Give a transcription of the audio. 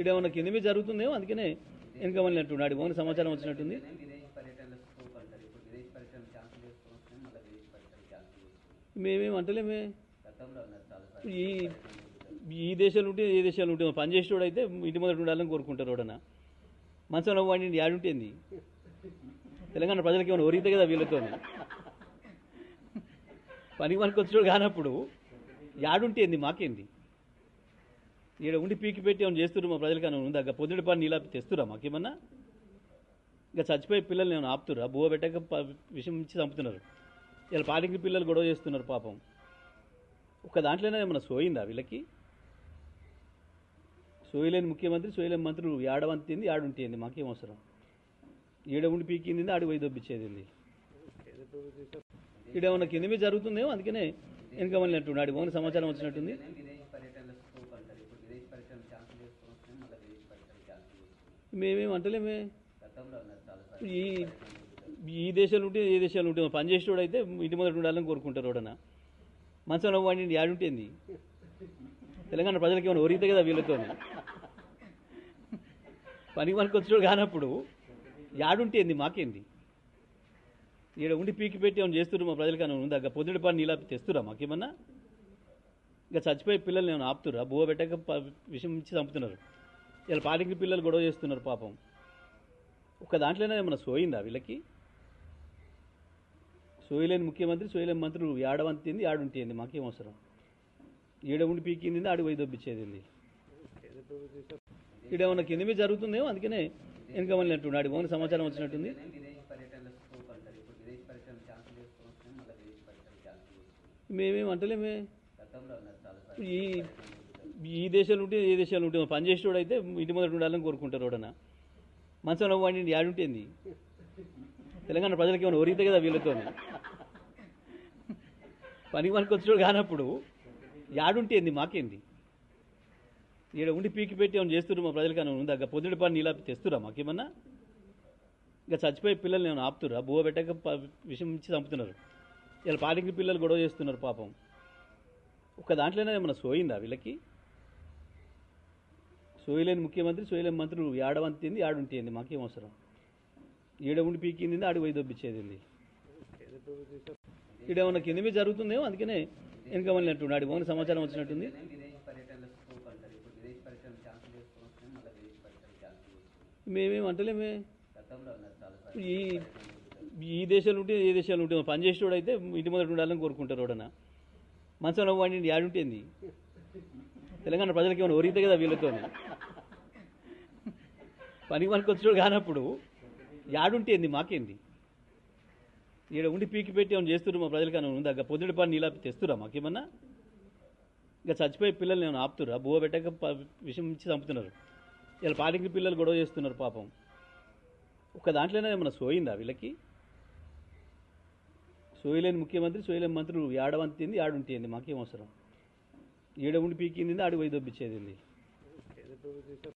ఈడేమన్నా కింద మీద జరుగుతుందేమో అందుకనే వెనక మళ్ళీ అంటున్నాడు ఆడి ఓన్ సమాచారం వచ్చినట్టుంది. మేమేం అంటలేమే. ఈ ఈ దేశాలు ఉంటే ఏ దేశాలు ఉంటే పని చేసేవాడు అయితే ఇంటి మొదటి ఉండాలని కోరుకుంటారు. ఎవడన్నా మంచంలో వాడిని యాడుంటేంది తెలంగాణ ప్రజలకి ఏమైనా ఒరిగితే కదా వీళ్ళతో పని మనకు వచ్చేవాడు కానప్పుడు యాడుంటేంది మాకేంది ఈడ ఉండి పీకి పెట్టి ఏమైనా చేస్తున్నారు మా ప్రజలకి అని ఉందా? పొద్దుటి పని నీలా తెస్తురా మాకేమన్నా? ఇంకా చచ్చిపోయే పిల్లల్ని ఏమైనా ఆపుతురా? బువ్వ పెట్టక విషయం ఇచ్చి చంపుతున్నారు. ఇలా పాటికి పిల్లలు గొడవ చేస్తున్నారు పాపం. ఒక్క దాంట్లోనే ఏమన్నా సోయిందా వీళ్ళకి? సోయలేని ముఖ్యమంత్రి సోయలేని మంత్రులు ఏడవంతింది ఆడుంటేంది మాకేం అవసరం? ఈడ ఉండి పీకింది ఆడి పోయి దొబ్బిచ్చేది. ఈడేమన్నా కింద మీద జరుగుతుందేమో అందుకనే వెనక మళ్ళీ అంటున్నాడు ఆడి ఓన్ సమాచారం వచ్చినట్టుంది. మేమేం అంటలేమే. ఈ ఈ దేశాలు ఉంటే ఏ దేశాలు ఉంటే పని చేసేవాడు అయితే ఇంటి మొదటి ఉండాలని కోరుకుంటారు. ఎవడన్నా మంచంలో వాడిని యాడుంటేంది తెలంగాణ ప్రజలకి ఏమైనా ఒరిగితే కదా వీళ్ళతో పని మనకు వచ్చేవాడు కానప్పుడు యాడుంటేంది మాకేంది ఈడ ఉండి పీకి పెట్టి ఏమైనా చేస్తున్నారు మా ప్రజలకి అని ఉందా? పొద్దుటి పని నీలా తెస్తురా మాకేమన్నా? ఇంకా చచ్చిపోయే పిల్లల్ని ఏమైనా ఆపుతురా? బువ్వ పెట్టక విషయం ఇచ్చి చంపుతున్నారు. ఇలా పాటికి పిల్లలు గొడవ చేస్తున్నారు పాపం. ఒక్క దాంట్లోనే ఏమన్నా సోయిందా వీళ్ళకి? సోయలేని ముఖ్యమంత్రి సోయలేని మంత్రులు ఏడవంతింది ఆడుంటేంది మాకేం అవసరం? ఈడ ఉండి పీకింది ఆడి పోయి దొబ్బిచ్చేది. ఈడేమన్నా కింద మీద జరుగుతుందేమో అందుకనే వెనక మళ్ళీ అంటున్నాడు ఆడి ఓన్ సమాచారం వచ్చినట్టుంది. మేమేం అంటలేమే. ఈ ఈ దేశాలు ఉంటే ఏ దేశాలు ఉంటే పని చేసేవాడు అయితే ఇంటి మొదటి ఉండాలని కోరుకుంటారు. ఎవడన్నా మంచంలో వాడిని యాడుంటేంది తెలంగాణ ప్రజలకి ఏమైనా ఒరిగితే కదా వీళ్ళతో పని మనకు వచ్చేవాడు కానప్పుడు యాడుంటేంది మాకేంది ఈడ ఉండి పీకి పెట్టి ఏమైనా చేస్తున్నారు మా ప్రజలకి అని ఉందా? పొద్దుటి పని నీలా తెస్తురా మాకేమన్నా? ఇంకా చచ్చిపోయే పిల్లల్ని ఏమైనా ఆపుతురా? బువ్వ పెట్టక విషయం ఇచ్చి చంపుతున్నారు. ఇలా పాటికి పిల్లలు గొడవ చేస్తున్నారు పాపం. ఒక్క దాంట్లోనే ఏమన్నా సోయిందా వీళ్ళకి? సోయలేని ముఖ్యమంత్రి సోయలేని మంత్రులు ఏడవంతింది ఆడుంటేంది మాకేం అవసరం? ఈడ ఉండి పీకింది ఆడి పోయి దొబ్బిచ్చేది. ఈడేమన్నా కింద మీద జరుగుతుందేమో అందుకనే వెనక మళ్ళీ అంటున్నాడు ఆడి ఓన్ సమాచారం వచ్చినట్టుంది. మేమేం అంటలేమే. ఈ ఈ దేశాలు ఉంటే ఏ దేశాలు ఉంటే పని చేసేవాడు అయితే ఇంటి మొదటి ఉండాలని కోరుకుంటారు. ఎవడన్నా మంచంలో వాడిని యాడుంటేంది తెలంగాణ ప్రజలకి ఏమైనా ఒరిగితే కదా వీళ్ళతో పని మనకు వచ్చేవాడు కానప్పుడు యాడుంటేంది మాకేంది ఈడ ఉండి పీకి పెట్టి ఏమైనా చేస్తున్నారు మా ప్రజలకి అని ఉందా? పొద్దుటి పని నీలా తెస్తురా మాకేమన్నా? ఇంకా చచ్చిపోయే పిల్లల్ని ఏమైనా ఆపుతురా? బువ్వ పెట్టక విషయం ఇచ్చి చంపుతున్నారు. ఇలా పాటికి పిల్లలు గొడవ చేస్తున్నారు పాపం. ఒక్క దాంట్లోనే ఏమన్నా సోయిందా వీళ్ళకి? సోయలేని ముఖ్యమంత్రి సోయలేని మంత్రులు ఏడవంతింది ఆడుంటేంది మాకేం అవసరం? ఈడ ఉండి పీకింది ఆడి పోయి దొబ్బిచ్చేది.